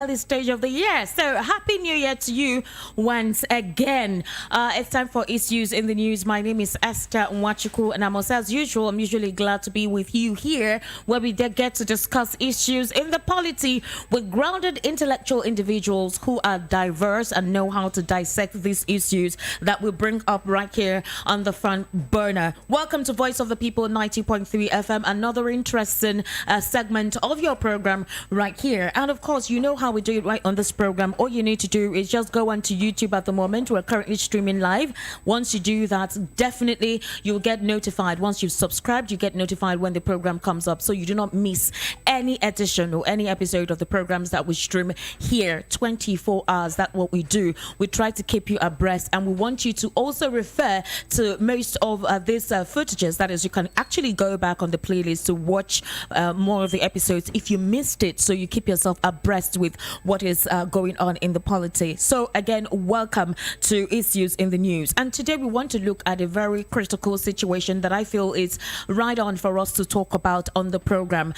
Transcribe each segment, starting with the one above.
early stage of the year. So happy new year to you once again. It's time for issues in the news. My name is Esther Nwachuku, and as usual, I'm usually glad to be with you here where we get to discuss issues in the polity with grounded intellectual individuals who are diverse and know how to dissect these issues that we bring up right here on the front burner. Welcome to Voice of the People 90.3 FM, another interesting segment of your program right here. And of course, you know how we do it right on this program. All you need to do is just go onto YouTube at the moment. We're currently streaming live. Once you do that, definitely you'll get notified. Once you've subscribed, you get notified when the program comes up, so you do not miss any edition or any episode of the programs that we stream here 24 hours. That's what we do. We try to keep you abreast, and we want you to also refer to most of these footages. That is, you can actually go back on the playlist to watch more of the episodes if you missed it, so you keep yourself abreast with what is going on in the polity. So again, welcome to Issues in the News. And today we want to look at a very critical situation that I feel is right on for us to talk about on the program.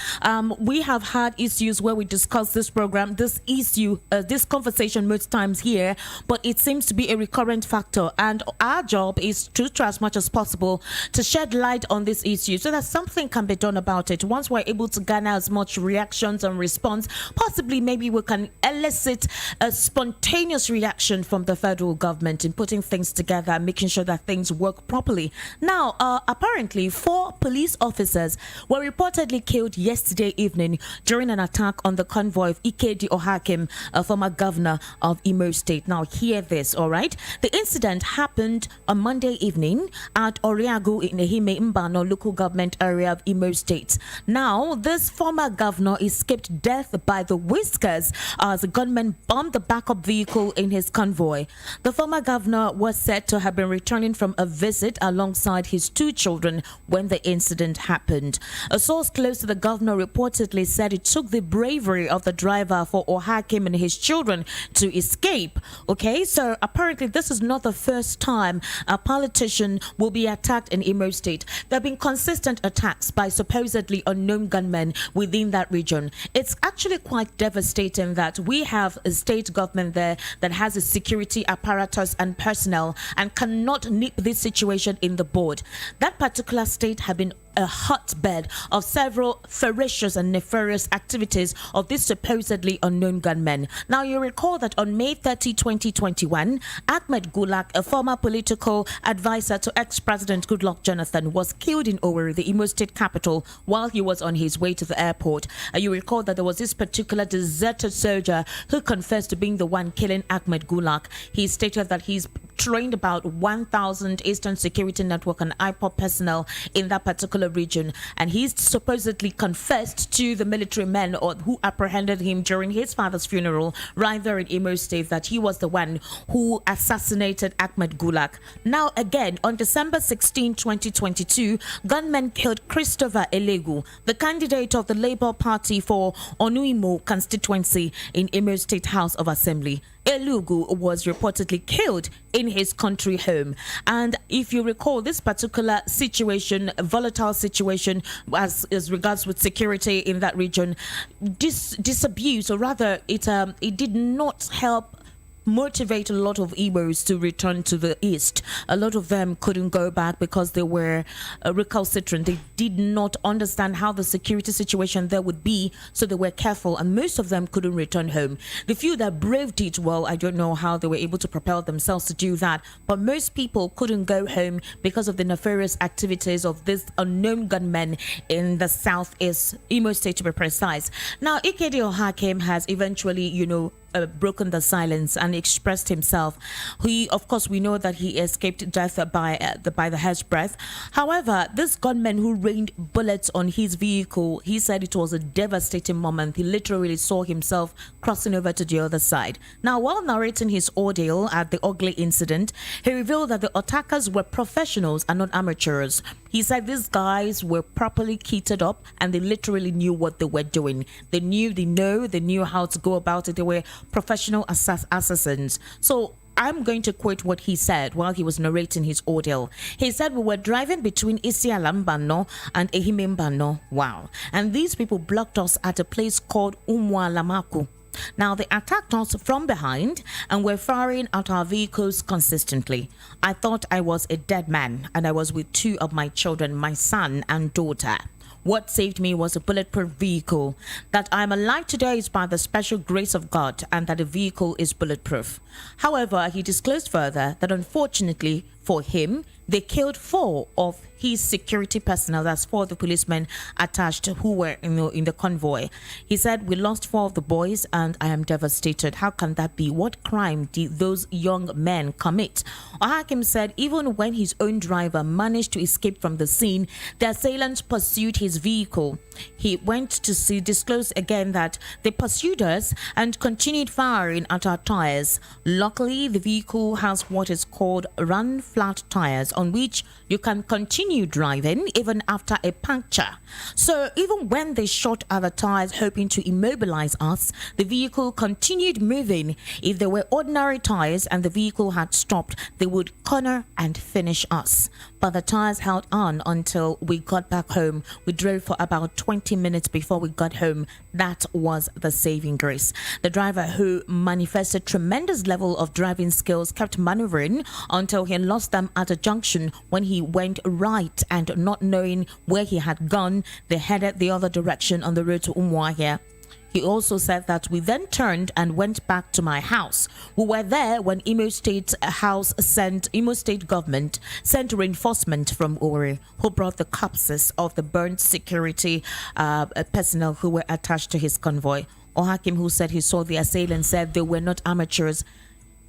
We have had issues where we discuss this program, this issue, this conversation most times here, but it seems to be a recurrent factor. And our job is to try as much as possible to shed light on this issue so that something can be done about it. Once we're able to garner as much reactions and response, possibly maybe we can elicit a spontaneous reaction from the federal government in putting things together and making sure that things work properly. Now, apparently, 4 police officers were reportedly killed yesterday evening during an attack on the convoy of Ohakim, a former governor of Imo State. Now, hear this, all right? The incident happened on Monday evening at Oriagu in Ehime Mbano local government area of Imo State. Now, this former governor escaped death by the whiskers as the gunmen bombed the backup vehicle in his convoy. The former governor was said to have been returning from a visit alongside his 2 children when the incident happened. A source close to the governor reportedly said it took the bravery of the driver for Ohakim and his children to escape. Okay, so apparently this is not the first time a politician will be attacked in Imo State. There have been consistent attacks by supposedly unknown gunmen within that region. It's actually quite devastating that we have a state government there that has a security apparatus and personnel and cannot nip this situation in the bud. That particular state have been a hotbed of several ferocious and nefarious activities of these supposedly unknown gunmen. Now, you recall that on May 30, 2021, Ahmed Gulak, a former political advisor to ex-President Goodluck Jonathan, was killed in Owerri, the Imo State capital, while he was on his way to the airport. You recall that there was this particular deserted soldier who confessed to being the one killing Ahmed Gulak. He stated that he's trained about 1,000 Eastern Security Network and IPOP personnel in that particular region, and he's supposedly confessed to the military men who apprehended him during his father's funeral right there in Imo State that he was the one who assassinated Ahmed Gulak. Now again, on December 16, 2022, gunmen killed Christopher Elegu, the candidate of the Labour Party for Onuimo constituency in Imo State House of Assembly. Elugu was reportedly killed in his country home. And if you recall, this particular situation, volatile situation as regards with security in that region, disabuse, or rather it did not help motivate a lot of Igbos to return to the east. A lot of them couldn't go back because they were recalcitrant. They did not understand how the security situation there would be, so they were careful, and most of them couldn't return home. The few that braved it, well, I don't know how they were able to propel themselves to do that, but most people couldn't go home because of the nefarious activities of these unknown gunmen in the southeast, Imo State to be precise. Now, Ikedi Ohakim has eventually, broken the silence and expressed himself. Of course, we know that he escaped death by the hair's breadth. However, this gunman who rained bullets on his vehicle, he said it was a devastating moment. He literally saw himself crossing over to the other side. Now, while narrating his ordeal at the ugly incident, he revealed that the attackers were professionals and not amateurs. He said these guys were properly kitted up and they literally knew what they were doing. They knew how to go about it. They were professional assassins. So I'm going to quote what he said while he was narrating his ordeal. He said, "We were driving between Isialambano and Ehime Mbano. Wow. And these people blocked us at a place called Umwalamaku. Now, they attacked us from behind and were firing at our vehicles consistently. I thought I was a dead man, and I was with two of my children, my son and daughter. What saved me was a bulletproof vehicle. That I am alive today is by the special grace of God, and that the vehicle is bulletproof. However, he disclosed further that unfortunately for him, they killed 4 of his security personnel. That's 4 of the policemen attached who were in the convoy. He said, "We lost 4 of the boys and I am devastated. How can that be? What crime did those young men commit?" Ohakim said even when his own driver managed to escape from the scene, the assailants pursued his vehicle. He went to disclose again that they pursued us and continued firing at our tires. Luckily, the vehicle has what is called run-flat tires, on which you can continue driving even after a puncture. So even when they shot at the tires hoping to immobilize us, the vehicle continued moving. If they were ordinary tires and the vehicle had stopped, they would corner and finish us. But the tires held on until we got back home. We drove for about 20 minutes before we got home. That was the saving grace. The driver, who manifested tremendous level of driving skills, kept maneuvering until he lost them at a junction. When he went right and not knowing where he had gone, they headed the other direction on the road to Umuahia. He also said that we then turned and went back to my house. We were there when Imo State government sent reinforcement from Owerri, who brought the corpses of the burnt security personnel who were attached to his convoy. Ohakim, who said he saw the assailants, said they were not amateurs.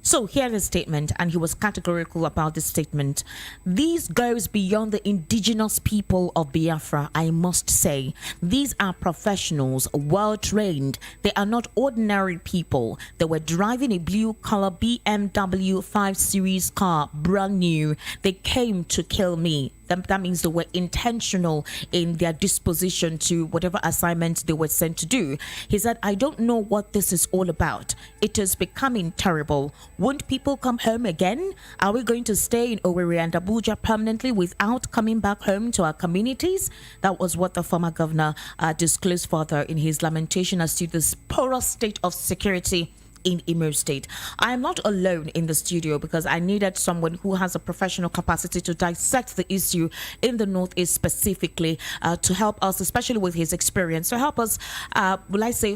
So here's a statement, and he was categorical about this statement. "This goes beyond the indigenous people of Biafra, I must say. These are professionals, well-trained. They are not ordinary people. They were driving a blue-color BMW 5 Series car, brand new. They came to kill me." That means they were intentional in their disposition to whatever assignment they were sent to do. He said, "I don't know what this is all about. It is becoming terrible. Won't people come home again? Are we going to stay in Owerri and Abuja permanently without coming back home to our communities?" That was what the former governor disclosed further in his lamentation as to this porous state of security in Imo State. I am not alone in the studio because I needed someone who has a professional capacity to dissect the issue in the Northeast specifically, to help us, especially with his experience, to help us,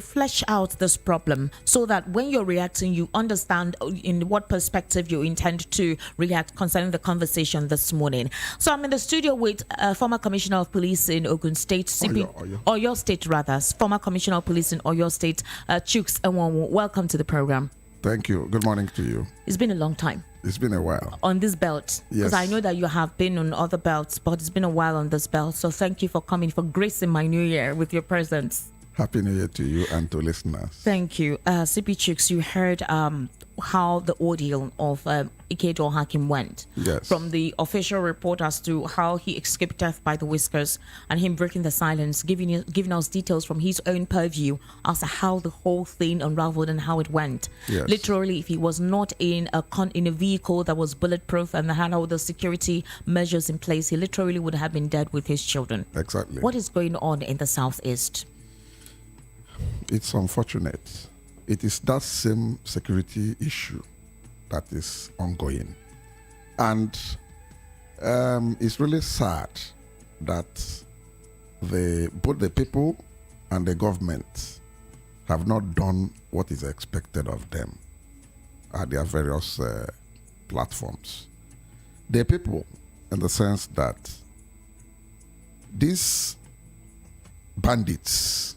flesh out this problem so that when you're reacting, you understand in what perspective you intend to react concerning the conversation this morning. So I'm in the studio with former Commissioner of Police in Ogun State, Oyo State rather, former Commissioner of Police in Oyo State, Chuks Enwonwu. Welcome to the program. Thank you. Good morning to you. It's been a long time. It's been a while. On this belt. Yes. Because I know that you have been on other belts, but it's been a while on this belt. So thank you for coming, for gracing my new year with your presence. Happy New Year to you and to listeners. Thank you. CP Chuks, you heard how the ordeal of Ikedo Ohakim went. Yes. From the official report as to how he escaped death by the whiskers and him breaking the silence, giving us details from his own purview as to how the whole thing unraveled and how it went. Yes. Literally, if he was not in a vehicle that was bulletproof and had all the security measures in place, he literally would have been dead with his children. Exactly. What is going on in the Southeast? It's unfortunate. It is that same security issue that is ongoing. And it's really sad that both the people and the government have not done what is expected of them at their various platforms. The people, in the sense that these bandits,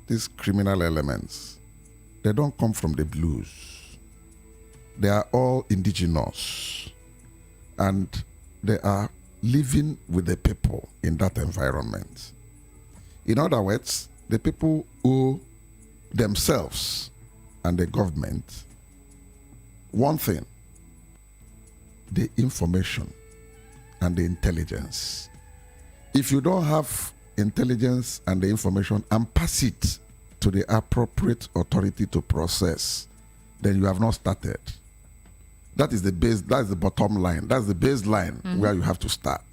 these criminal elements, they don't come from the blues. They are all indigenous, and they are living with the people in that environment. In other words, the people owe themselves and the government one thing: the information and the intelligence. If you don't have intelligence and the information and pass it to the appropriate authority to process, then you have not started. That is the base, that's the bottom line, that's the baseline where you have to start.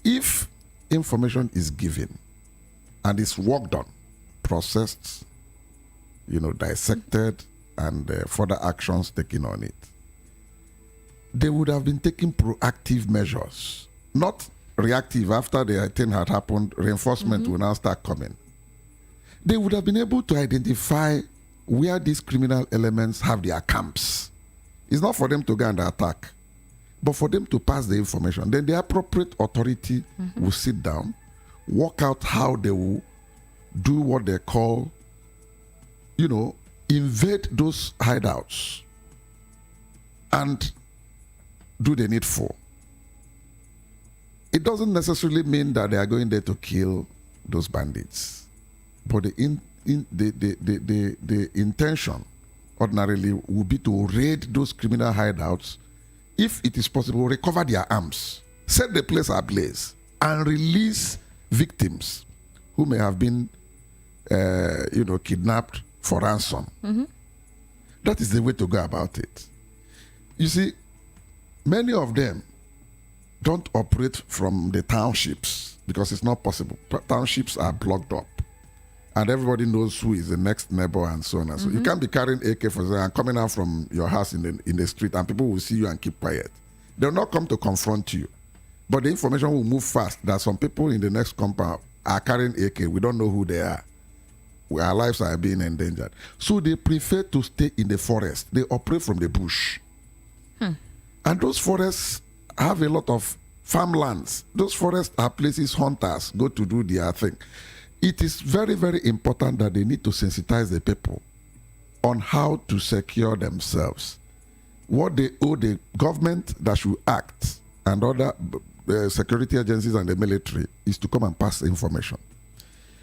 If information is given and is worked on, processed, dissected and further actions taken on it, they would have been taking proactive measures, not reactive. After the thing had happened, reinforcement will now start coming. They would have been able to identify where these criminal elements have their camps. It's not for them to go and attack, but for them to pass the information. Then the appropriate authority will sit down, work out how they will do what they call, invade those hideouts and do the needful. It doesn't necessarily mean that they are going there to kill those bandits, but the intention ordinarily would be to raid those criminal hideouts, if it is possible, recover their arms, set the place ablaze, and release victims who may have been, kidnapped for ransom. That is the way to go about it. You see, many of them don't operate from the townships because it's not possible. Townships are blocked up, and everybody knows who is the next neighbor and so on and so. You can't be carrying AK for and coming out from your house in the street, and people will see you and keep quiet. They'll not come to confront you, but the information will move fast that some people in the next compound are carrying AK. We don't know who they are. Our lives are being endangered. So they prefer to stay in the forest. They operate from the bush. And those forests have a lot of farmlands. Those forests are places hunters go to do their thing. It is very, very important that they need to sensitize the people on how to secure themselves. What they owe the government that should act and other security agencies and the military is to come and pass information.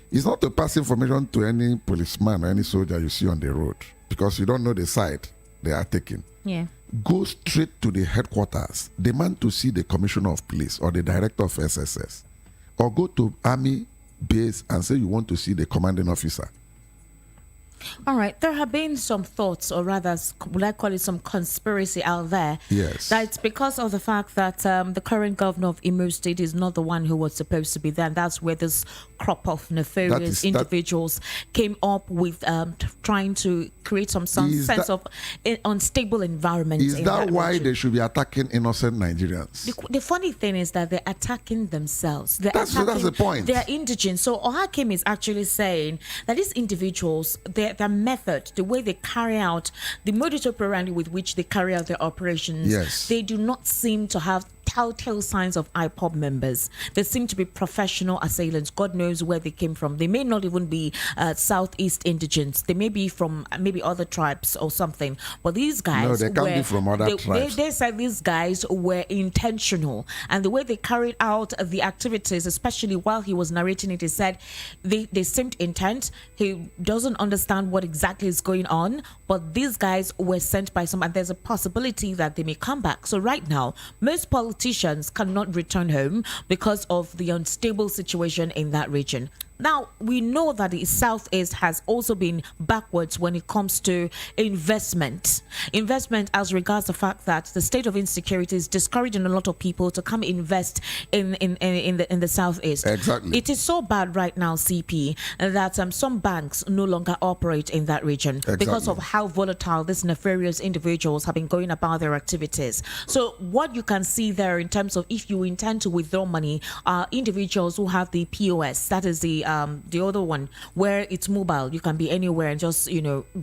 It's not to pass information to any policeman or any soldier you see on the road, because you don't know the side they are taking. Yeah. Go straight to the headquarters, demand to see the commissioner of police or the director of SSS, or go to army base and say you want to see the commanding officer. All right, there have been some thoughts, or rather, would I call it some conspiracy out there? Yes. That it's because of the fact that the current governor of Imo State is not the one who was supposed to be there. And that's where this crop of nefarious individuals came up with trying to create some sense of unstable environment. Is that why they should be attacking innocent Nigerians? The funny thing is that they're attacking themselves. That's the point. They're indigent. So Ohakim is actually saying that these individuals, their method, the way they carry out, the modus operandi with which they carry out their operations, yes, they do not seem to have telltale signs of IPOB members. They seem to be professional assailants. God knows where they came from. They may not even be Southeast indigents. They may be from maybe other tribes or something. But these guys, no, they can't be from other tribes. They said these guys were intentional, and the way they carried out the activities, especially while he was narrating it, he said they seemed intent. He doesn't understand what exactly is going on, but these guys were sent by some, and there's a possibility that they may come back. So right now, most politicians cannot return home because of the unstable situation in that region. Now, we know that the Southeast has also been backwards when it comes to investment. Investment as regards the fact that the state of insecurity is discouraging a lot of people to come invest in the Southeast. Exactly. It is so bad right now, CP, that some banks no longer operate in that region because of how volatile these nefarious individuals have been going about their activities. So what you can see there in terms of if you intend to withdraw money are individuals who have the POS, that is the other one where it's mobile. You can be anywhere and just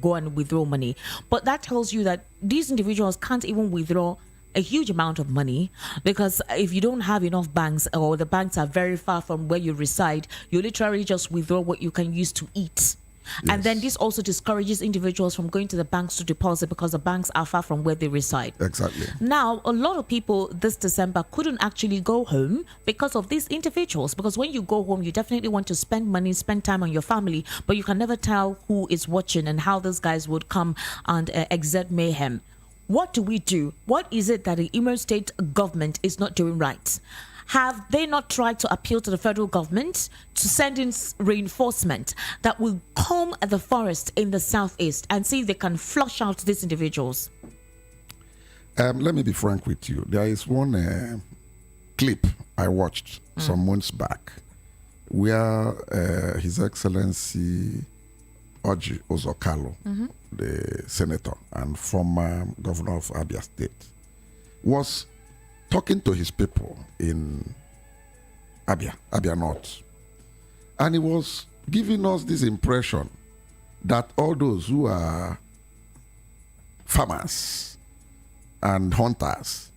go and withdraw money. But that tells you that these individuals can't even withdraw a huge amount of money, because if you don't have enough banks, or the banks are very far from where you reside, you literally just withdraw what you can use to eat. Yes. And then this also discourages individuals from going to the banks to deposit because the banks are far from where they reside. Exactly. Now, a lot of people this December couldn't actually go home because of these individuals. Because when you go home, you definitely want to spend money, spend time on your family, but you can never tell who is watching and how these guys would come and exert mayhem. What do we do? What is it that the Imo State government is not doing right? Have they not tried to appeal to the federal government to send in reinforcement that will comb the forest in the Southeast and see if they can flush out these individuals? Let me be frank with you. There is one clip I watched some months back where His Excellency Oji Ozokalo, the senator and former governor of Abia State, was talking to his people in Abia North. And he was giving us this impression that all those who are farmers and hunters,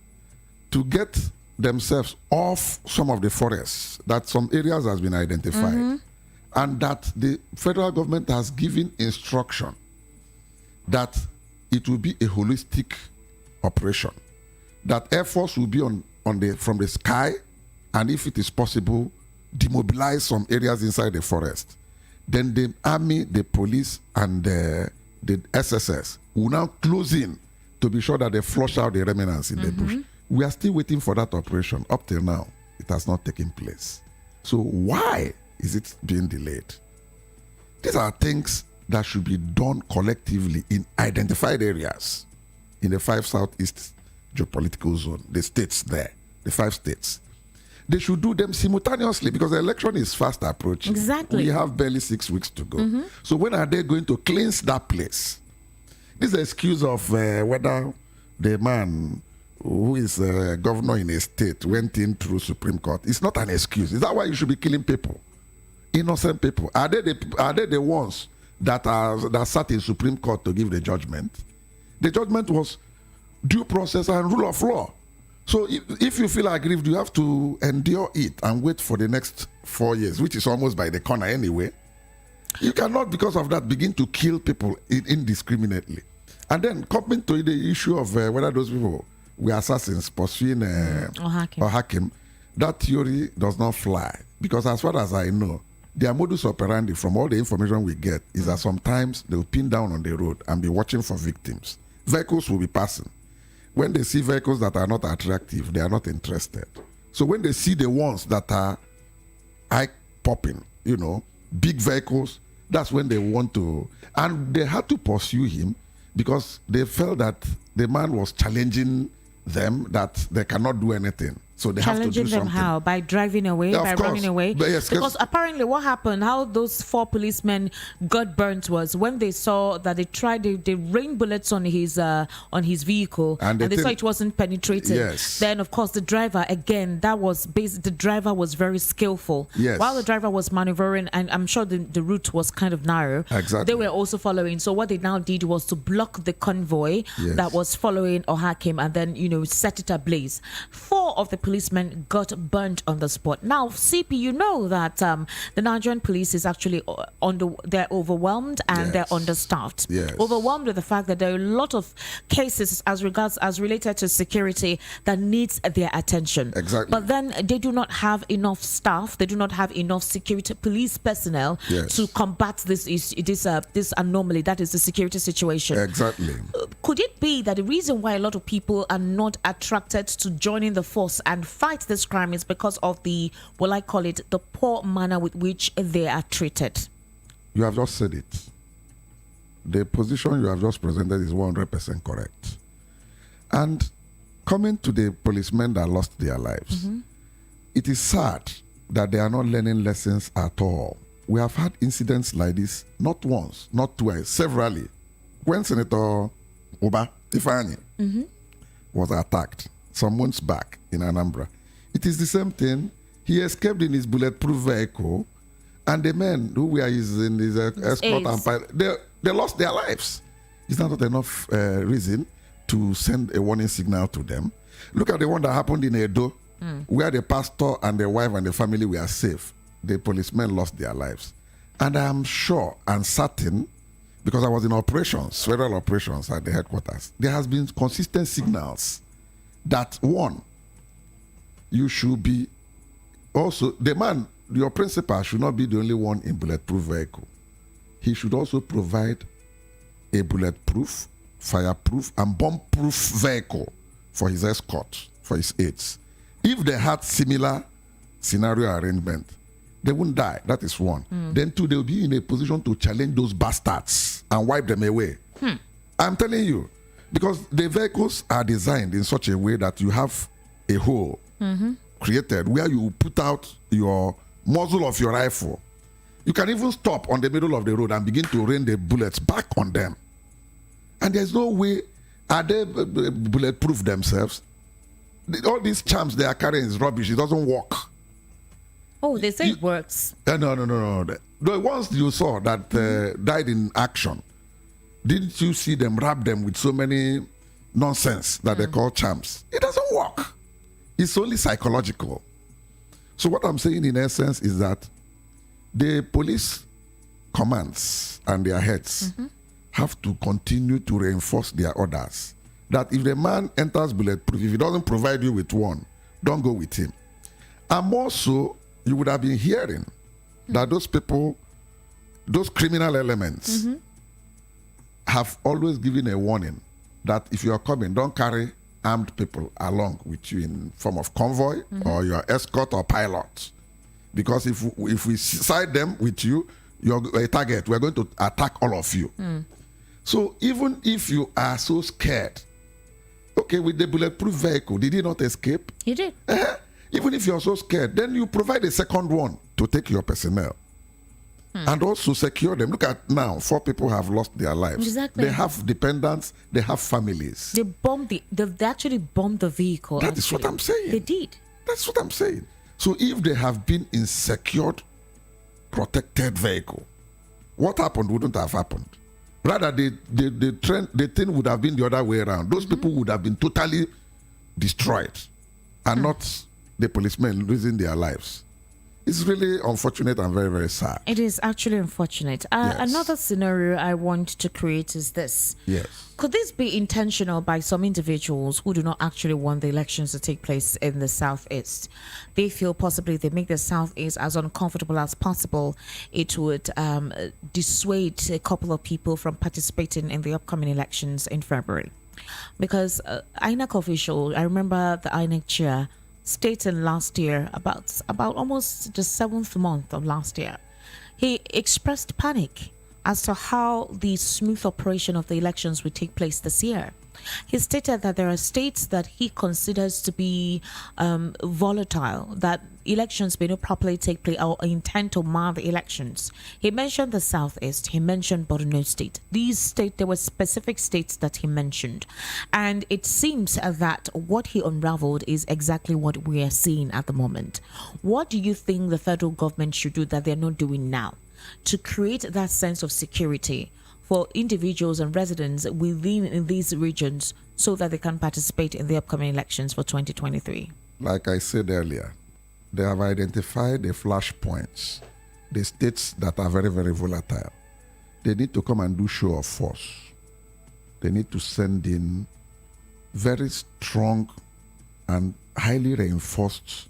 to get themselves off some of the forests, that some areas has been identified, and that the federal government has given instruction that it will be a holistic operation, that Air Force will be from the sky, and if it is possible, demobilize some areas inside the forest. Then the army, the police, and the SSS will now close in to be sure that they flush out the remnants in the bush. We are still waiting for that operation. Up till now, it has not taken place. So why is it being delayed? These are things that should be done collectively in identified areas in the 5 Southeast geopolitical zone, the states there, the 5 states. They should do them simultaneously because the election is fast approaching. Exactly. We have barely 6 weeks to go. So when are they going to cleanse that place? This is the excuse of whether the man who is governor in a state went in through Supreme Court. It's not an excuse. Is that why you should be killing people? Innocent people. Are they the ones that sat in Supreme Court to give the judgment? The judgment was due process and rule of law. So if you feel aggrieved, you have to endure it and wait for the next 4 years, which is almost by the corner anyway. You cannot, because of that, begin to kill people indiscriminately. And then coming to the issue of whether those people were assassins pursuing Ohakim, that theory does not fly. Because as far as I know, their modus operandi, from all the information we get, is that sometimes they'll pin down on the road and be watching for victims. Vehicles will be passing. When they see vehicles that are not attractive, they are not interested. So when they see the ones that are eye-popping, big vehicles, that's when they want to. And they had to pursue him because they felt that the man was challenging them, that they cannot do anything. So they have to do something. Challenging them how? By driving away? Yeah, by running away? Yes, because apparently what happened, how those 4 policemen got burnt was when they saw that they rained bullets on his vehicle and they saw it wasn't penetrating. Yes. Then of course the driver, again, the driver was very skillful. Yes. While the driver was maneuvering, and I'm sure the route was kind of narrow. Exactly. They were also following. So what they now did was to block the convoy that was following Ohakim and then, set it ablaze. 4 of the policemen got burnt on the spot. Now, CP, you know that the Nigerian police is actually they're overwhelmed and they're understaffed. Yes. Overwhelmed with the fact that there are a lot of cases as related to security that needs their attention. Exactly. But then they do not have enough staff. They do not have enough security police personnel to combat this anomaly that is the security situation. Exactly. Could it be that the reason why a lot of people are not attracted to joining the force and fight this crime is because of the poor manner with which they are treated? You have just said it. The position you have just presented is 100% correct. And coming to the policemen that lost their lives, it is sad that they are not learning lessons at all. We have had incidents like this, not once, not twice, severally. When Senator Oba Ifeanyi was attacked some months back in Anambra, it is the same thing. He escaped in his bulletproof vehicle, and the men who were in his escort and pilot, they lost their lives. Is that not enough reason to send a warning signal to them? Look at the one that happened in Edo, where the pastor and the wife and the family were safe. The policemen lost their lives. And I am sure and certain, because I was in operations, federal operations at the headquarters, there has been consistent signals that, one, you should be also, the man, your principal should not be the only one in bulletproof vehicle. He should also provide a bulletproof, fireproof, and bomb-proof vehicle for his escort, for his aides. If they had similar scenario arrangement, they wouldn't die. That is one. Then two, they'll be in a position to challenge those bastards and wipe them away. I'm telling you, because the vehicles are designed in such a way that you have a hole created where you put out your muzzle of your rifle You can even stop on the middle of the road and begin to rain the bullets back on them. And there's no way, are they bulletproof themselves? All these charms they are carrying is rubbish. It doesn't work. Oh, they say it works. No. The ones you saw that died in action, didn't you see them wrap them with so many nonsense that they call charms? It doesn't work. It's only psychological. So what I'm saying in essence is that the police commands and their heads have to continue to reinforce their orders. That if the man enters bulletproof, if he doesn't provide you with one, don't go with him. And more so, you would have been hearing that those people, those criminal elements, have always given a warning that if you are coming, don't carry armed people along with you in form of convoy or your escort or pilot. Because if we side them with you, you're a target. We're going to attack all of you. So even if you are so scared, okay, with the bulletproof vehicle, did he not escape? He did. Even if you're so scared, then you provide a second one to take your personnel. And also secure them. Look at now, 4 people have lost their lives. Exactly. They have dependents, they have families. They actually bombed the vehicle. That is what I'm saying. They did. That's what I'm saying. So if they have been in secured, protected vehicle, what happened wouldn't have happened. Rather, the thing would have been the other way around. Those people would have been totally destroyed and not the policemen losing their lives. It's really unfortunate and very, very sad. It is actually unfortunate. Yes. Another scenario I want to create is this. Yes. Could this be intentional by some individuals who do not actually want the elections to take place in the Southeast? They feel possibly they make the Southeast as uncomfortable as possible. It would dissuade a couple of people from participating in the upcoming elections in February. Because INEC official, I remember the INEC chair stating last year, about almost the 7th month of last year, he expressed panic as to how the smooth operation of the elections would take place this year. He stated that there are states that he considers to be volatile, that elections may not properly take place or intend to mar the elections. He mentioned the Southeast, he mentioned Borno State. These states, there were specific states that he mentioned. And it seems that what he unraveled is exactly what we are seeing at the moment. What do you think the federal government should do that they're not doing now to create that sense of security for individuals and residents within these regions so that they can participate in the upcoming elections for 2023? Like I said earlier, they have identified the flashpoints, the states that are very, very volatile. They need to come and do show of force. They need to send in very strong and highly reinforced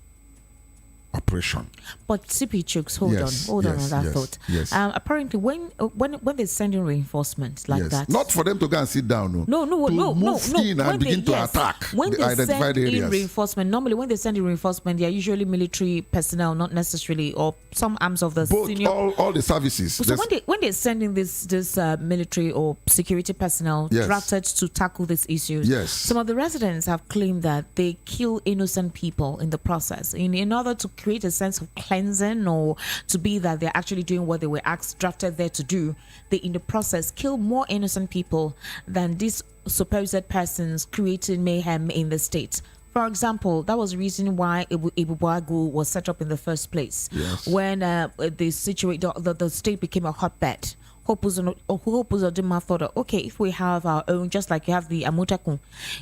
operation. But CP Chooks, hold on that thought. Yes. Apparently, when they send in reinforcements like that, not for them to go and sit down. No. Move in and begin to attack when the they identified send areas. in reinforcement, normally when they send in reinforcement, they are usually military personnel, not necessarily, or some arms of the Both, senior. all the services. So when they send in this military or security personnel drafted to tackle these issues, some of the residents have claimed that they kill innocent people in the process in order to create a sense of cleansing, or to be that they're actually doing what they were drafted there to do. They in the process kill more innocent people than these supposed persons creating mayhem in the state. For example, that was the reason why Ibubuagu was set up in the first place. When the state became a hotbed. Hope Uzodinma thought, okay, if we have our own, just like you have the Amutakun,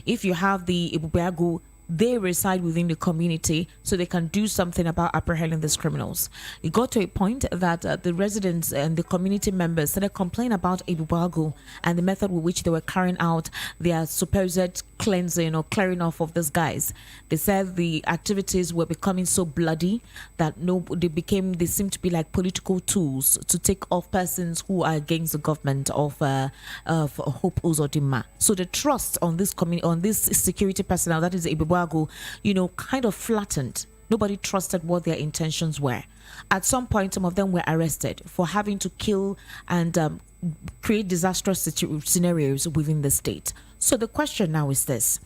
if you have the Ibubuagu, they reside within the community so they can do something about apprehending these criminals. It got to a point that the residents and the community members started complaining about Ibubagu and the method with which they were carrying out their supposed cleansing or clearing off of these guys. They said the activities were becoming so bloody that they seemed to be like political tools to take off persons who are against the government of Hope Uzodinma. So the trust on this security personnel, that is Ibubagu, kind of flattened. Nobody trusted what their intentions were. At some point, some of them were arrested for having to kill and create disastrous scenarios within the state. So the question now is this: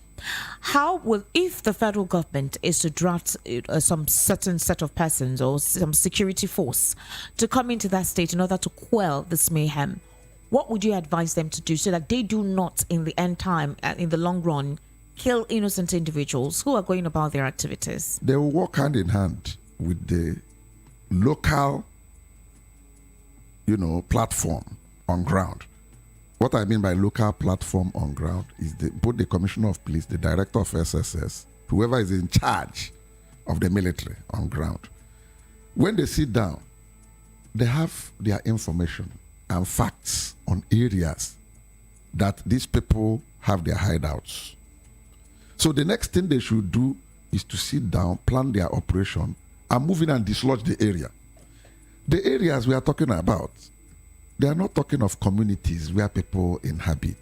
How will, if the federal government is to draft some certain set of persons or some security force to come into that state in order to quell this mayhem, what would you advise them to do so that they do not, in the end time, in the long run, kill innocent individuals who are going about their activities? They will work hand in hand with the local, platform on ground. What I mean by local platform on ground is both the Commissioner of Police, the Director of SSS, whoever is in charge of the military on ground. When they sit down, they have their information and facts on areas that these people have their hideouts. So the next thing they should do is to sit down, plan their operation, and move in and dislodge the area. The areas we are talking about, they are not talking of communities where people inhabit.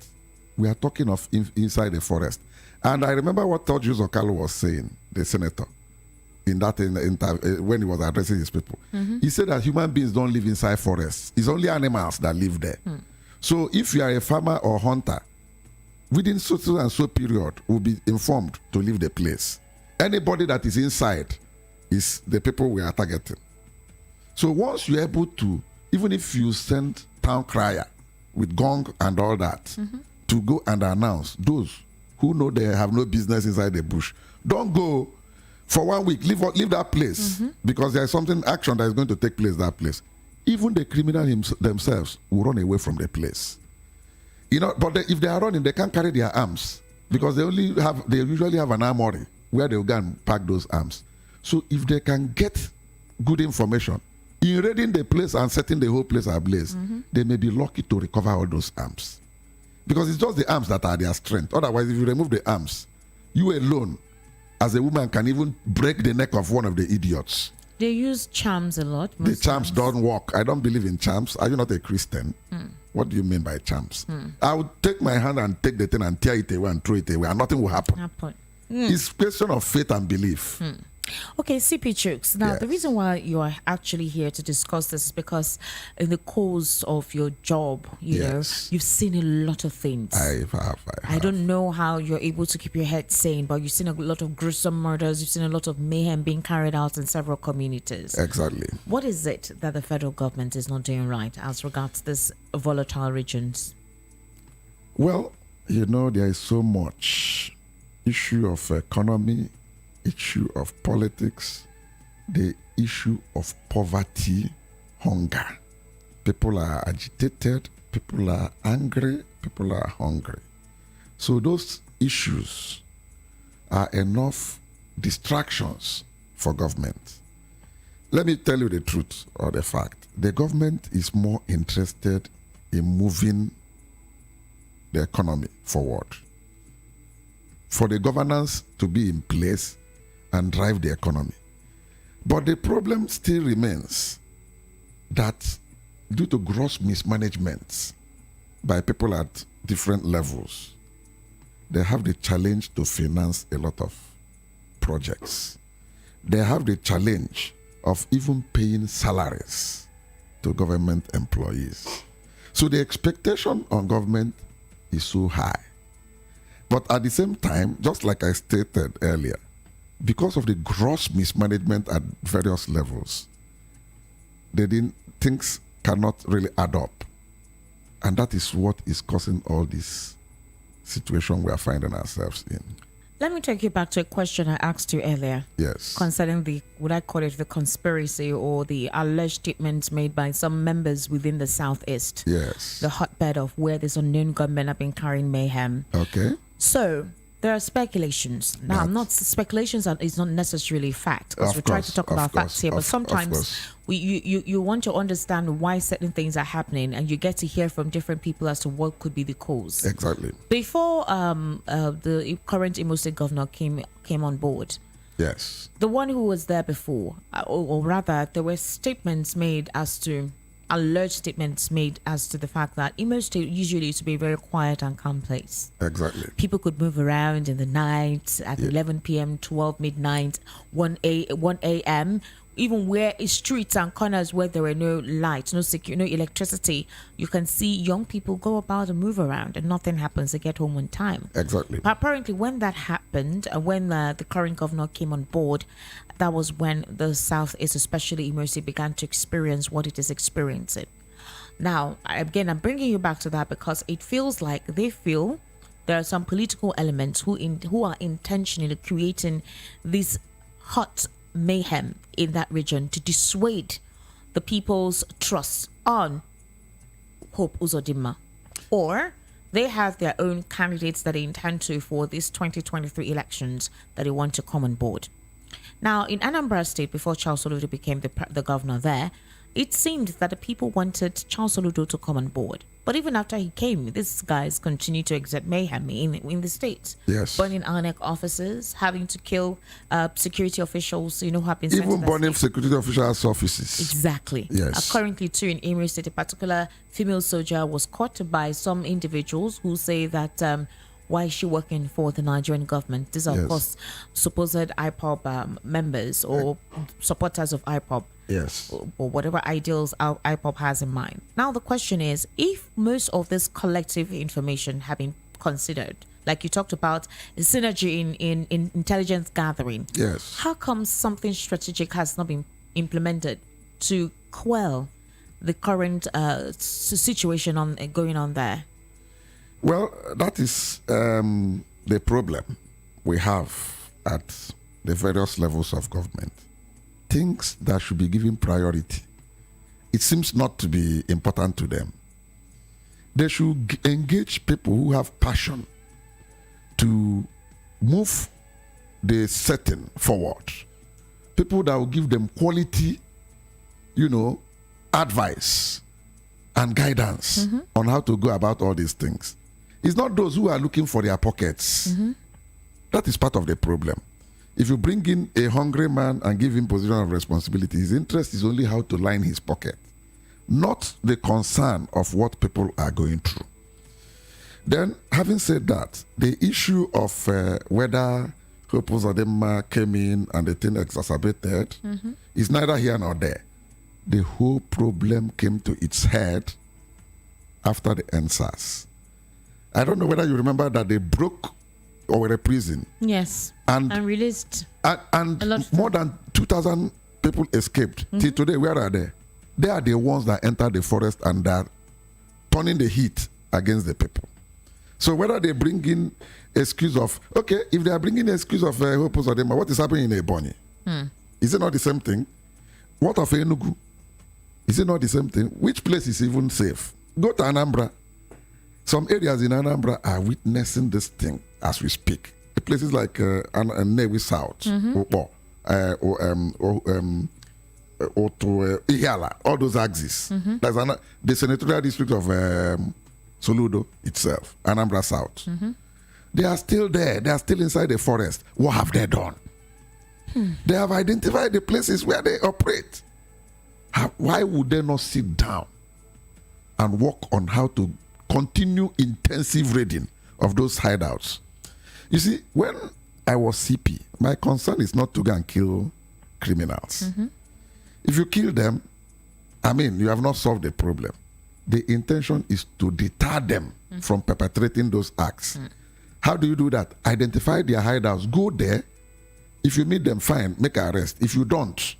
We are talking of inside the forest. And I remember what Todjus Okalo was saying, the senator, when he was addressing his people. Mm-hmm. He said that human beings don't live inside forests. It's only animals that live there. So if you are a farmer or hunter, within so and so period, will be informed to leave the place. Anybody that is inside is the people we are targeting. So once you're able to, even if you send town crier with gong and all that to go and announce, those who know they have no business inside the bush, don't go for 1 week, leave that place because there is something, action that is going to take place that place. Even the criminal themselves will run away from the place. But if they are running, they can't carry their arms because they usually have an armory where they will go and pack those arms. So if they can get good information, in raiding the place and setting the whole place ablaze, they may be lucky to recover all those arms. Because it's just the arms that are their strength. Otherwise, if you remove the arms, you alone, as a woman, can even break the neck of one of the idiots. They use charms a lot. The charms don't work. I don't believe in charms. Are you not a Christian? What do you mean by charms? I would take my hand and take the thing and tear it away and throw it away, and nothing will happen. It's a question of faith and belief. Okay, CP Chooks. Now, the reason why you are actually here to discuss this is because in the course of your job, you know, you've seen a lot of things. I have. I don't know how you're able to keep your head sane, but you've seen a lot of gruesome murders. You've seen a lot of mayhem being carried out in several communities. Exactly. What is it that the federal government is not doing right as regards these volatile regions? Well, there is so much issue of economy, issue of politics, the issue of poverty, hunger. People are agitated, people are angry, people are hungry. So those issues are enough distractions for government. Let me tell you the truth or the fact. The government is more interested in moving the economy forward. For the governance to be in place and drive the economy. But the problem still remains that due to gross mismanagement by people at different levels, they have the challenge to finance a lot of projects. They have the challenge of even paying salaries to government employees. So the expectation on government is so high. But at the same time, just like I stated earlier, because of the gross mismanagement at various levels, things cannot really add up. And that is what is causing all this situation we are finding ourselves in. Let me take you back to a question I asked you earlier. Yes. Concerning would I call it the conspiracy or the alleged statements made by some members within the Southeast. Yes. The hotbed of where this unknown gunmen have been carrying mayhem. Okay. So, there are speculations. Now, speculations is not necessarily fact, because we try to talk about facts here, but sometimes you want to understand why certain things are happening, and you get to hear from different people as to what could be the cause. Exactly. Before the current Imo State governor came on board, yes, the one who was there before, or rather, there were statements made as to alert statements made as to the fact that Imo State usually used to be a very quiet and calm place. Exactly. People could move around in the night at 11 p.m., 12 midnight, 1 a.m., even where streets and corners where there were no lights, no electricity, you can see young people go about and move around and nothing happens. They get home on time. Exactly. But apparently when that happened, when the current governor came on board, that was when the Southeast, especially Imo State, began to experience what it is experiencing. Now, again, I'm bringing you back to that because it feels like they feel there are some political elements who are intentionally creating this hot mayhem in that region to dissuade the people's trust on Hope Uzodinma, or they have their own candidates that they intend to for these 2023 elections that they want to come on board. Now, in Anambra State, before Charles Soludo became the governor there, it seemed that the people wanted Charles Soludo to come on board. But even after he came, these guys continued to exert mayhem in the state. Yes. Burning ANEC offices, having to kill security officials, who have been sent Even to burning state. security officials' offices. Exactly. Yes. Currently, too, in Imo State, a particular female soldier was caught by some individuals who say that why is she working for the Nigerian government? These are, Yes. of course, supposed IPOB members or supporters of IPOB. Yes. Or whatever ideals our IPOB has in mind. Now, the question is, if most of this collective information have been considered, like you talked about, synergy in intelligence gathering, Yes. how come something strategic has not been implemented to quell the current situation going on there? Well, that is the problem we have at the various levels of government. Things that should be given priority, it seems not to be important to them. They should engage people who have passion to move the setting forward. People that will give them quality, advice and guidance on how to go about all these things. It's not those who are looking for their pockets. That is part of the problem. If you bring in a hungry man and give him position of responsibility, his interest is only how to line his pocket, not the concern of what people are going through. Then, having said that, the issue of whether Hope Uzodinma came in and the thing exacerbated is neither here nor there. The whole problem came to its head after the NSAS. I don't know whether you remember that they broke our prison. Yes. And released. And more than 2,000 people escaped. Till today, where are they? They are the ones that entered the forest and are turning the heat against the people. So whether they bring in excuse of, okay, if they are bringing excuse of Hope Uzodinma, what is happening in Ebonyi? Is it not the same thing? What of Enugu? Is it not the same thing? Which place is even safe? Go to Anambra. Some areas in Anambra are witnessing this thing as we speak. Places like Newi South, or to Ihiala, all those axes. There's the senatorial district of Soludo itself, Anambra South. They are still there. They are still inside the forest. What have they done? They have identified the places where they operate. Why would they not sit down and work on how to continue intensive raiding of those hideouts? You see, when I was CP, my concern is not to go and kill criminals. If you kill them, you have not solved the problem. The intention is to deter them from perpetrating those acts. How do you do that? Identify their hideouts. Go there. If you meet them, fine, make an arrest. If you don't,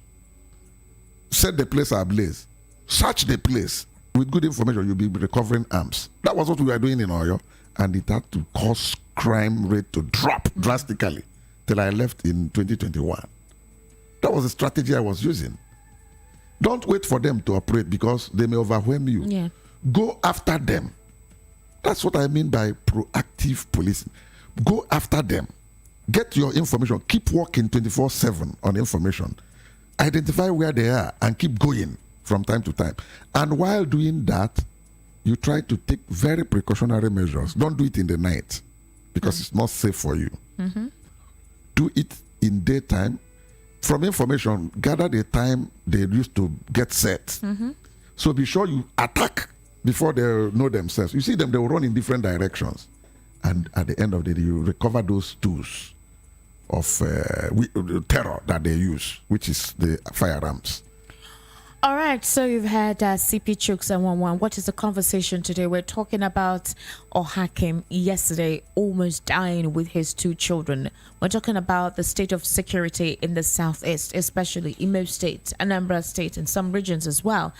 set the place ablaze. Search the place. With good information, you'll be recovering arms. That was what we were doing in Oyo. And it had to cause crime rate to drop drastically till I left in 2021. That was the strategy I was using. Don't wait for them to operate because they may overwhelm you. Yeah. Go after them. That's what I mean by proactive policing. Go after them. Get your information. Keep working 24/7 on information. Identify where they are and keep going from time to time. And while doing that, you try to take very precautionary measures. Don't do it in the night because it's not safe for you. Do it in daytime. From information, gather the time they used to get set. So be sure you attack before they know themselves. You see them, they will run in different directions. And at the end of the day, you recover those tools of terror that they use, which is the firearms. All right, so you've had CP Chooks and 11. What is the conversation today? We're talking about Ohakim yesterday almost dying with his 2 children. We're talking about the state of security in the southeast, especially Imo State, Anambra State, and some regions as well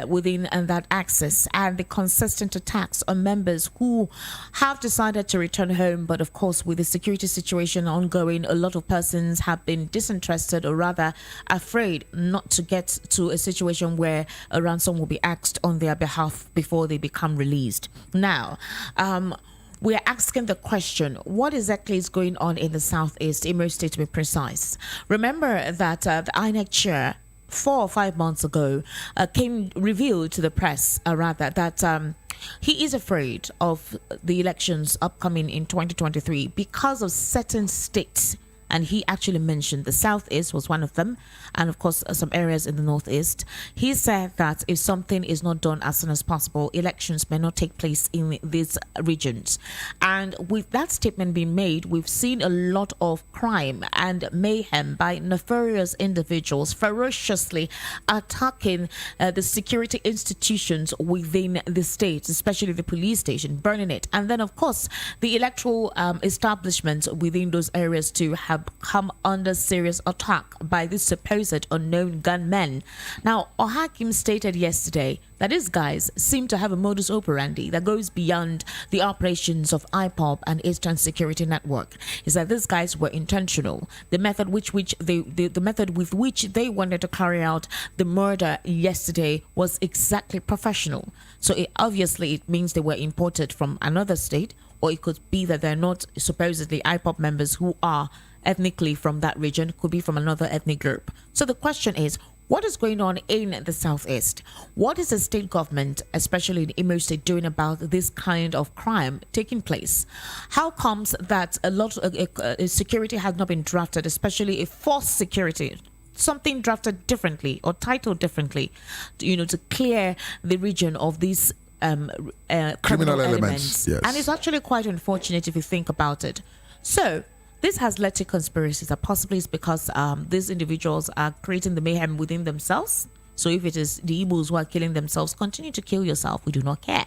within that axis, and the consistent attacks on members who have decided to return home. But of course, with the security situation ongoing, a lot of persons have been disinterested, or rather afraid not to get to a situation where a ransom will be asked on their behalf before they become released. Now, we are asking the question, what exactly is going on in the southeast, Imo State to be precise? Remember that the INEC chair 4 or 5 months ago revealed to the press, that he is afraid of the elections upcoming in 2023 because of certain states. And he actually mentioned the southeast was one of them, and of course some areas in the northeast. He said that if something is not done as soon as possible, elections may not take place in these regions. And with that statement being made, we've seen a lot of crime and mayhem by nefarious individuals ferociously attacking the security institutions within the state, especially the police station, burning it. And then of course the electoral establishments within those areas too have come under serious attack by these supposed unknown gunmen. Now, Ohakim stated yesterday that these guys seem to have a modus operandi that goes beyond the operations of IPOB and Eastern Security Network. Is that these guys were intentional. The method the method with which they wanted to carry out the murder yesterday was exactly professional. So obviously it means they were imported from another state, or it could be that they're not supposedly IPOB members who are ethnically from that region, could be from another ethnic group. So the question is, what is going on in the southeast? What is the state government, especially in Imo State, doing about this kind of crime taking place? How comes that a lot of security has not been drafted, especially a forced security, something drafted differently or titled differently, to clear the region of these criminal elements? Yes. And it's actually quite unfortunate if you think about it. So this has led to conspiracies that possibly it's because these individuals are creating the mayhem within themselves. So if it is the Igbos who are killing themselves, continue to kill yourself. We do not care.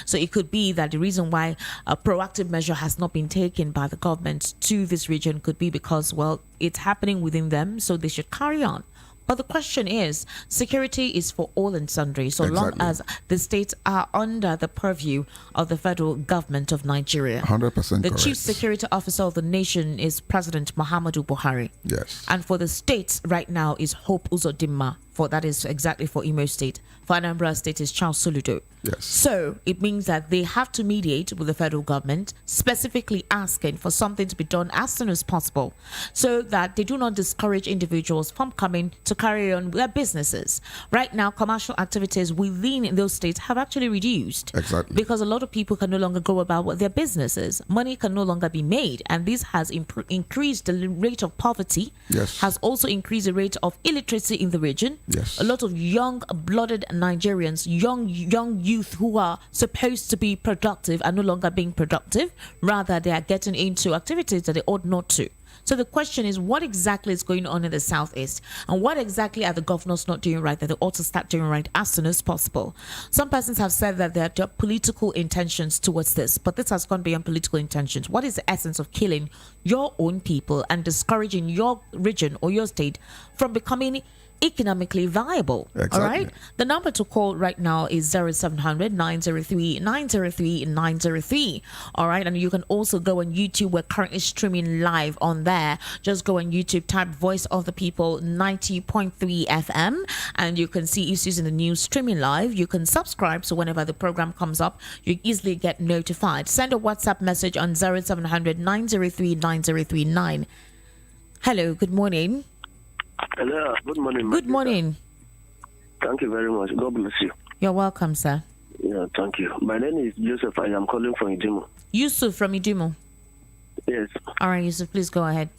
So it could be that the reason why a proactive measure has not been taken by the government to this region could be because, well, it's happening within them, so they should carry on. But the question is, security is for all and sundry, so long as the states are under the purview of the federal government of Nigeria. 100% The correct. chief security officer of the nation is President Muhammadu Buhari. Yes. And for the states right now is Hope Uzodinma, that is exactly for Imo State. For Anambra State is Charles Soludo. Yes. So it means that they have to mediate with the federal government, specifically asking for something to be done as soon as possible, so that they do not discourage individuals from coming to carry on their businesses. Right now, commercial activities within those states have actually reduced. Exactly. Because a lot of people can no longer go about what their business is. Money can no longer be made, and this has increased the rate of poverty. Yes. Has also increased the rate of illiteracy in the region. Yes. A lot of young-blooded Nigerians, young youth who are supposed to be productive are no longer being productive. Rather, they are getting into activities that they ought not to. So the question is, what exactly is going on in the southeast? And what exactly are the governors not doing right that they ought to start doing right as soon as possible? Some persons have said that there are political intentions towards this, but this has gone beyond political intentions. What is the essence of killing your own people and discouraging your region or your state from becoming economically viable? Exactly. All right, the number to call right now is 0700 903 903 903. All right, and you can also go on YouTube. We're currently streaming live on there. Just go on YouTube, type Voice of the People 90.3 FM, and you can see issues in the news streaming live. You can subscribe, so whenever the program comes up, you easily get notified. Send a WhatsApp message on 0700 903 9039. Hello, good morning. Hello, good morning. Good morning. Thank you very much. God bless you. You're welcome, sir. Yeah, thank you. My name is Joseph and I'm calling from Idimo. Yusuf from Idumo. Yes, All right, Yusuf, please go ahead.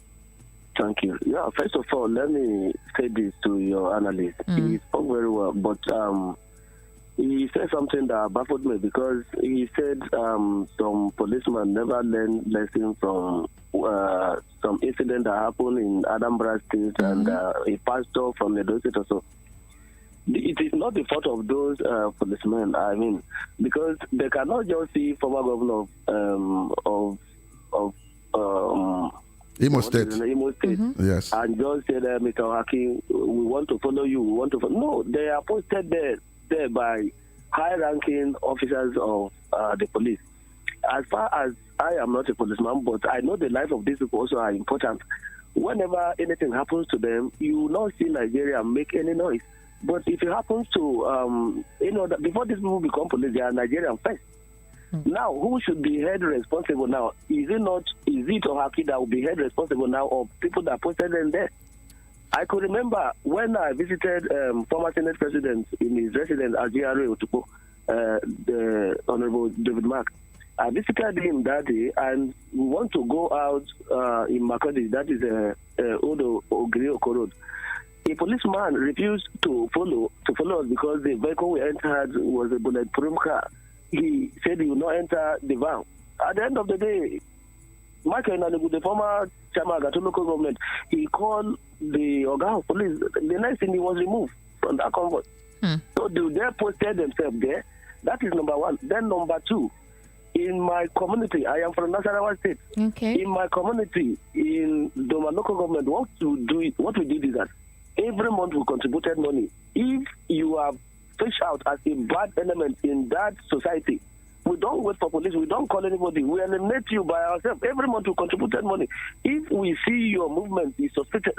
thank you. Yeah, first of all, let me say this to your analyst. He spoke very well, but he said something that baffled me because he said some policemen never learned lesson from some incident that happened in Anambra State and a pastor from Edo State also. It is not the fault of those policemen, I mean, because they cannot just see former governor of Imo State. Imo State. Yes. And just said, Mr. Ohakim, we want to follow you. We want to follow. No, they are posted there by high-ranking officers of the police. As far as I am not a policeman, but I know the life of these people also are important. Whenever anything happens to them, you will not see Nigeria make any noise. But if it happens to, that before these people become police, they are Nigerian first. Now, who should be held responsible now? Is it Ohakim that will be held responsible now, or people that posted them there? I could remember when I visited former Senate President in his residence at GRA Otukpo, the Honorable David Mark. I visited him that day, and we want to go out in Makodi, that is Odo Ogiri Road. A policeman refused to follow us because the vehicle we entered was a bulletproof car. He said he would not enter the van. At the end of the day, Michael Nanagu, the former chairman of the local government, he called the Oga of police. The next thing, he was removed from that convoy. So they posted themselves there. That is number one. Then number two, in my community, I am from Nasarawa State. Okay. In my community, in Doma local government, what we did is that every month we contributed money. If you are fished out as a bad element in that society, we don't wait for police, we don't call anybody, we eliminate you by ourselves. Every month we contributed money. If we see your movement is suspicious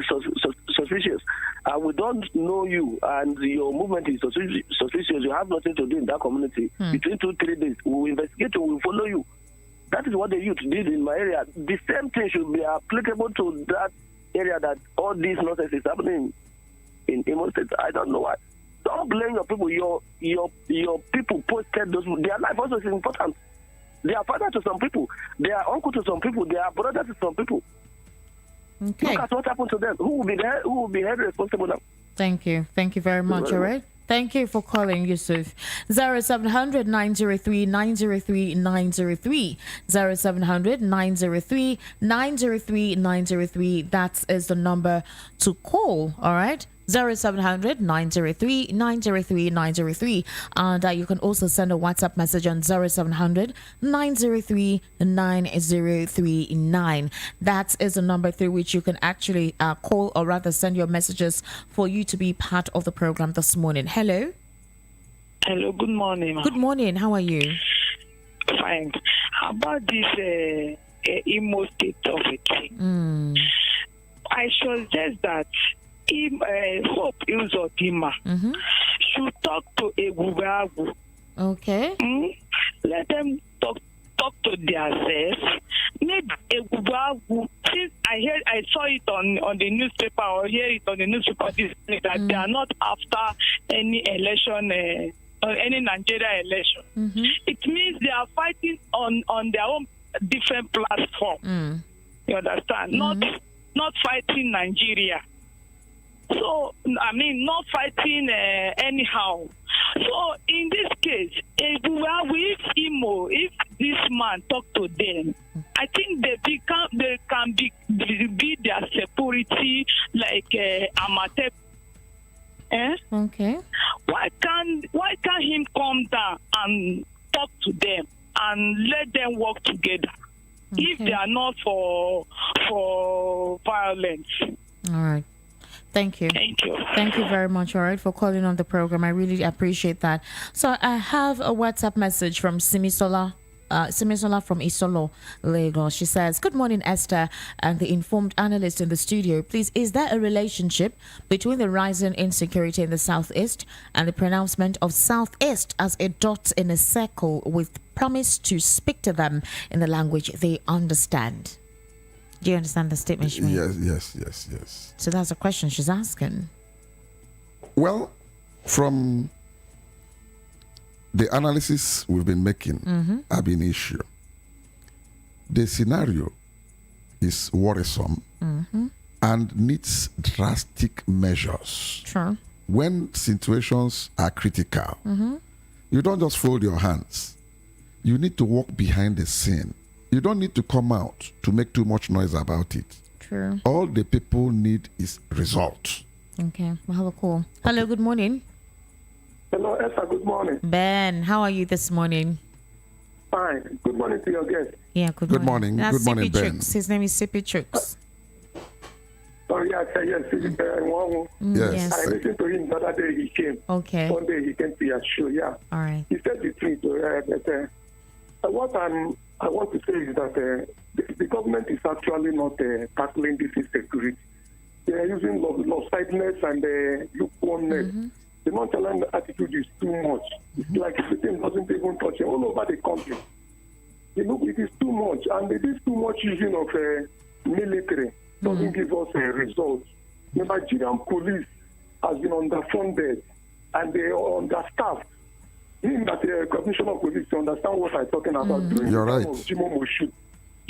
and we don't know you and your movement is suspicious, you have nothing to do in that community, between 2-3 days, we will investigate you, we will follow you. That is what the youth did in my area. The same thing should be applicable to that area that all these nonsense is happening in Imo State. I don't know why. Don't blame your people. Your people posted those. Their life also is important. They are father to some people. They are uncle to some people. They are brother to some people. Okay. Look at what happened to them. Who will be held responsible now? Thank you. Thank you very much. All right. Thank you for calling, Yusuf. 0700 903 903 903. 0700 903 903 903. That is the number to call. All right. 0700 903 903 903. And you can also send a WhatsApp message on 0700 903 9039. That is the number through which you can actually call, or rather send your messages for you to be part of the program this morning. Hello. Hello, good morning. Good morning. How are you? Fine. How about this Imo State of a thing? I suggest that Hope Uzodima should talk to Egubagu. Okay. Let them talk to themselves. Maybe Egubagu, since I saw it on the newspaper or hear it on the newspaper this day, that they are not after any election or any Nigeria election. It means they are fighting on their own different platform. You understand? Not fighting Nigeria. So, I mean, not fighting anyhow. So, in this case, if this man talk to them, I think they can be their security like amateur. Okay. Why can't him come down and talk to them and let them work together? Okay. If they are not for violence. All right. Thank you. Thank you. Thank you very much, all right, for calling on the program. I really appreciate that. So I have a WhatsApp message from Simisola from Isolo, Lagos. She says, "Good morning, Esther and the informed analyst in the studio. Please, is there a relationship between the rising insecurity in the Southeast and the pronouncement of Southeast as a dot in a circle with promise to speak to them in the language they understand?" Do you understand the statement she made? Yes. So that's a question she's asking. Well, from the analysis we've been making, ab initio, the scenario is worrisome and needs drastic measures. Sure. When situations are critical, You don't just fold your hands. You need to walk behind the scene. You don't need to come out to make too much noise about it. True. All the people need is results. Okay, we'll have a call. Hello, good morning. Hello, Esther. Good morning. Ben, how are you this morning? Fine. Good morning to your guest. Yeah, good Good morning. morning. That's Good morning, CP Ben. Chooks. His name is CP Chooks. Oh, yeah, yes. Yes. I listened to him the other day. He came. Okay. One day he came to your show. Yeah. All right. He said the truth. What I want to say is that the government is actually not tackling this insecurity. They are using lopsidedness and lukewarmness. The nonchalant attitude is too much. It's like the thing doesn't even touch all over the country. It is too much, and it is too much using of military doesn't give us a result. The Nigerian police has been underfunded and they are understaffed. Meaning that the commissioner of police to understand what I'm talking about. During You're the time right. of Jimo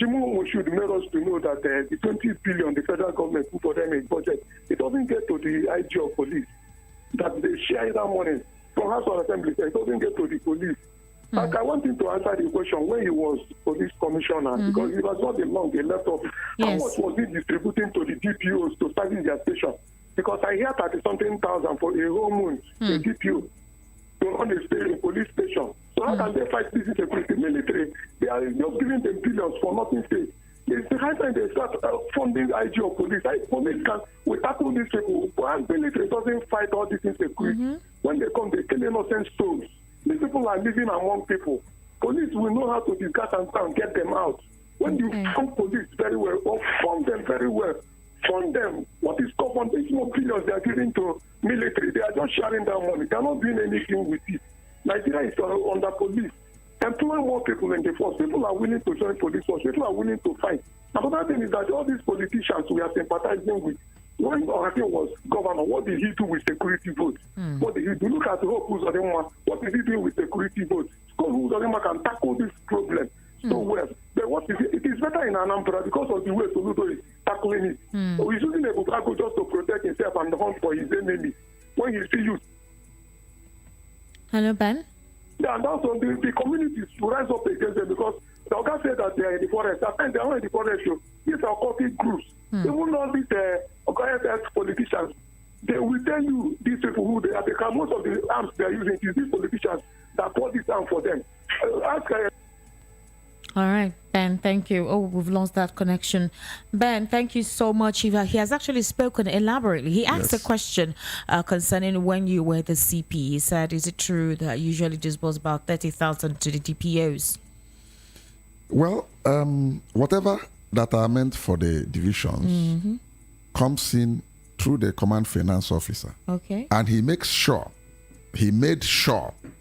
Moshood made us to know that the 20 billion the federal government put for them in budget, it doesn't get to the IG of police. That they share that money from House of Assembly, it doesn't get to the police. Like I want him to answer the question when he was police commissioner, because it was not the long they left off. How Yes. much was he distributing to the DPOs to service their station? Because I hear 30-something thousand for a whole month, a DPO, to run a police station. So how can they fight this insecurity? Military, they are just giving them billions for nothing safe. It's the high time they start funding IG or police. Police can, we tackle these people, but military doesn't fight all these insecurity. When they come, they kill innocent souls. These people are living among people. Police will know how to discuss and get them out. When you fund police very well, or fund them very well, fund them. What is called on these more billions they are giving to military? They are just sharing that money. They are not doing anything with it. Nigeria is under police. Employ more people in the force. People are willing to join police force. People are willing to fight. Another thing is that all these politicians we are sympathizing with, when Ohakim was governor, what did he do with security votes? What did he do? Look at Hope Uzodinma. What is he doing with security votes? Because Uzodinma can tackle this problem so well. But what is it? It is better in Anambra because of the way Soludo is tackling it. So he's using a Bukago just to protect himself and hunt for his enemy. When he see you. Hello, Ben. Yeah, and also the communities rise up against them because the Oga said that they are in the forest. At times they are not in the forest. So these are cultic groups. They will not be the politicians. They will tell you these people who they are. Because most of the arms they are using is these politicians that bought this arm for them. All right, Ben, thank you. Oh, we've lost that connection. Ben, thank you so much. He has actually spoken elaborately. He asked a question concerning when you were the CP. He said, is it true that you usually disburse about 30,000 to the DPOs? Well, whatever that are meant for the divisions comes in through the command finance officer. Okay. And he made sure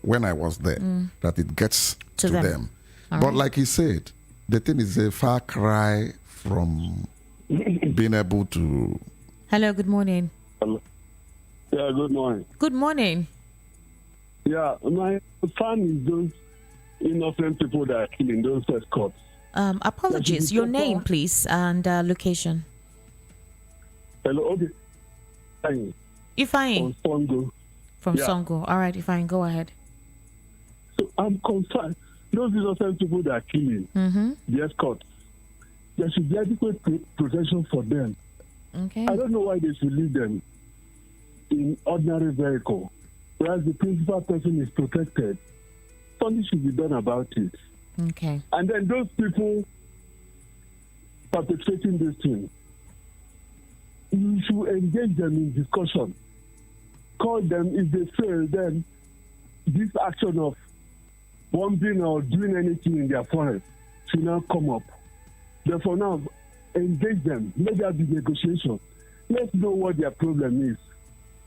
when I was there that it gets to them. But like he said, the thing is a far cry from being able to... Hello, good morning. Yeah, good morning. Good morning. Yeah, my fan is those innocent people that are killing those escorts. Apologies. Your name, please, and location. Hello, okay. Fine. Ifeanyi. From Songo. From Songo. All right, Ifeanyi, go ahead. So I'm concerned. Those innocent people that are killing the escorts, there should be adequate protection for them. Okay. I don't know why they should leave them in ordinary vehicle, whereas the principal person is protected. Something should be done about it. Okay. And then those people perpetrating this thing, you should engage them in discussion. Call them. If they fail, then this action of bombing or doing anything in their forest should not come up. Therefore now, engage them. Let there be negotiation. Let's know what their problem is.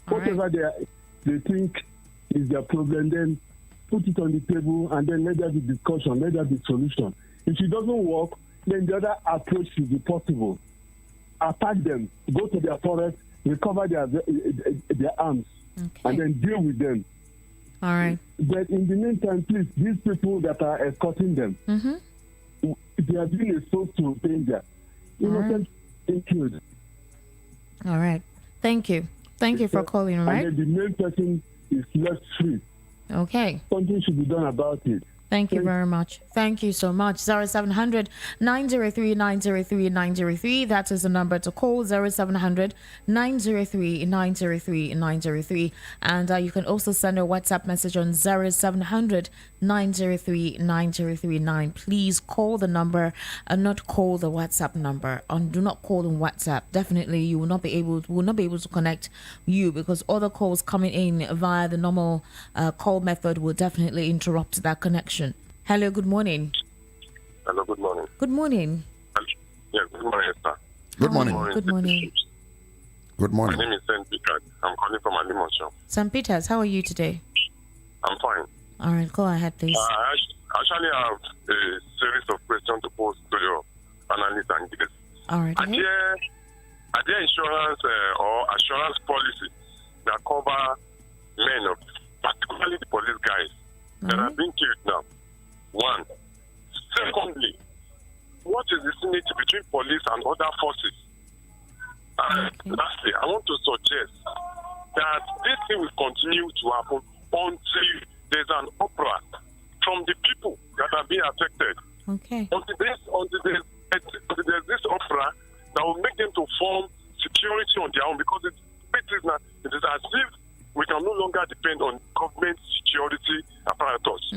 Whatever they think is their problem, then put it on the table and then let there be discussion, let there be solution. If it doesn't work, then the other approach should be possible. Attack them, go to their forest, recover their arms, and then deal with them. All right. But in the meantime, please, these people that are escorting them, they are being exposed to danger. Innocent being killed. All right. Thank you. Thank you for calling, all right? And then the main person is left free. Okay. Something should be done about it. Thank you very much. Thank you so much. 0700 903 903 903. That is the number to call. 0700 903 903 903. And you can also send a WhatsApp message on 0700 903 9039. Please call the number and not call the WhatsApp number. And do not call on WhatsApp. Definitely, you will not be able to connect you, because other calls coming in via the normal call method will definitely interrupt that connection. Hello, good morning. Hello, good morning. Good morning. Yeah, good morning, sir. Good morning. Good morning. Good morning. My name is St. Peter. I'm calling from Alimosho. St. Peters, how are you today? I'm fine. All right, go ahead, please. I actually have a series of questions to pose to your analysts and guests. All right. Are there insurance or assurance policies that cover men, of, particularly the police guys, that are being killed now? One. Secondly, what is the synergy between police and other forces? And lastly, I want to suggest that this thing will continue to happen until there's an uproar from the people that are being affected. Okay. Until there's this uproar that will make them to form security on their own, because it is as if we can no longer depend on government security apparatus.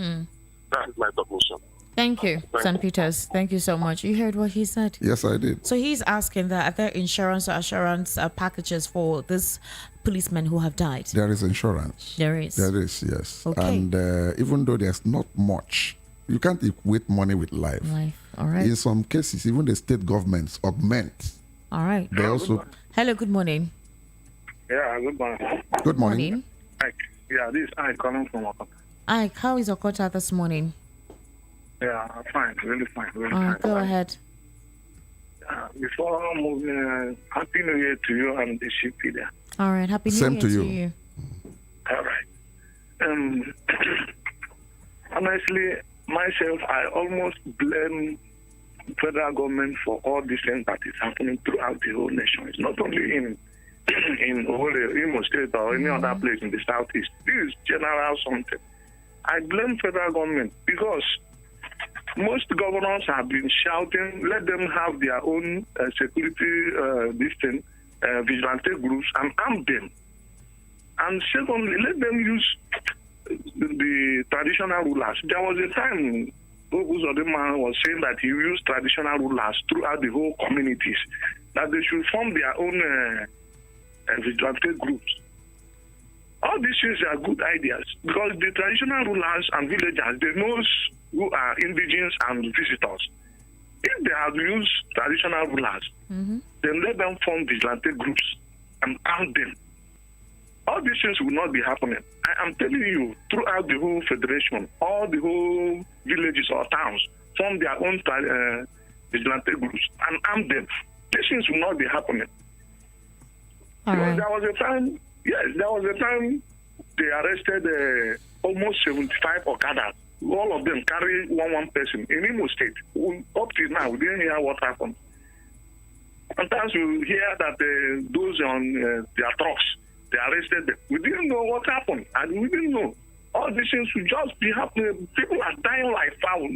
That is my submission. Thank you, St. Peters. Thank you so much. You heard what he said? Yes, I did. So he's asking that, are there insurance or assurance packages for this policemen who have died? There is insurance. There is. There is, yes. Okay. And even though there's not much, you can't equate money with life. All right. In some cases, even the state governments augment. All right. They also. Hello, good morning. Yeah, good morning. Good morning. Ike. Yeah, this is Ike calling from Ohakim. Ike, how is Okota this morning? Yeah, I'm fine, really fine. Really All right, fine. go ahead. Before moving, Happy New Year to you and the ship there. All right, happy New Same Year to to you. you. All right. Honestly, myself, I almost blame federal government for all these things that is happening throughout the whole nation. It's not only in Imo State or any other place in the southeast. This is general something. I blame federal government because most governors have been shouting, let them have their own security vigilante groups and arm them. And secondly, let them use the traditional rulers. There was a time Uzodema was saying that he used traditional rulers throughout the whole communities, that they should form their own vigilante groups. All these things are good ideas because the traditional rulers and villagers, they know who are indigenes and visitors. If they have used traditional rulers, then let them form vigilante groups and arm them. All these things will not be happening. I am telling you, throughout the whole federation, all the whole villages or towns form their own vigilante groups and arm them. These things will not be happening. All right. There was a time they arrested almost 75 Okadas. All of them carry one person in Imo State. Up till now, we didn't hear what happened. Sometimes we hear that those on their trucks, they arrested them. We didn't know what happened, and we didn't know. All these things will just be happening. People are dying like fowl.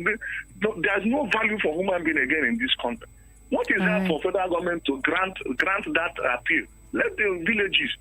There's no value for human being again in this country. What is that for federal government to grant that appeal? Let the villages,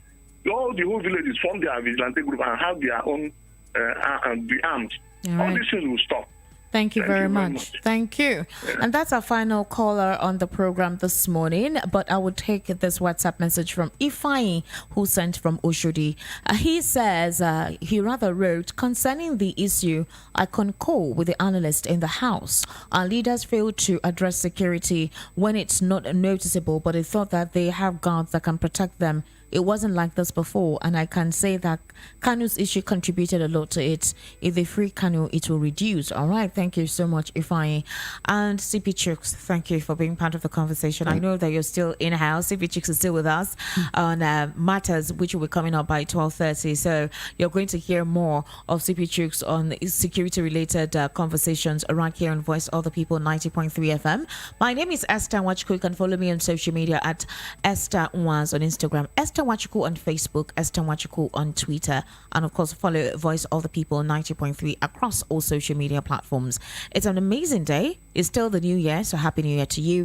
all the whole villages form their vigilante group and have their own the arms. All these things will stop. Thank you very much. Thank you. And that's our final caller on the program this morning. But I will take this WhatsApp message from Ifeanyi, who sent from Oshodi. He says he rather wrote, concerning the issue, I concur with the analyst in the House. Our leaders fail to address security when it's not noticeable, but they thought that they have guards that can protect them. It wasn't like this before, and I can say that Kanu's issue contributed a lot to it. If they free Kanu, it will reduce. All right, thank you so much, Ifeanyi. And CP Chooks, thank you for being part of the conversation. I know that you're still in-house. CP Chooks is still with us on matters which will be coming up by 12:30. So you're going to hear more of CP Chooks on security-related conversations right here on Voice of the People 90.3 FM. My name is Esther Nwachukwu. You can follow me on social media at Esther Nwaz on Instagram. Esther Esther Wachuku on Facebook, Esther Wachuku on Twitter, and of course follow Voice of the People 90.3 across all social media platforms. It's an amazing day. It's still the new year, so happy new year to you.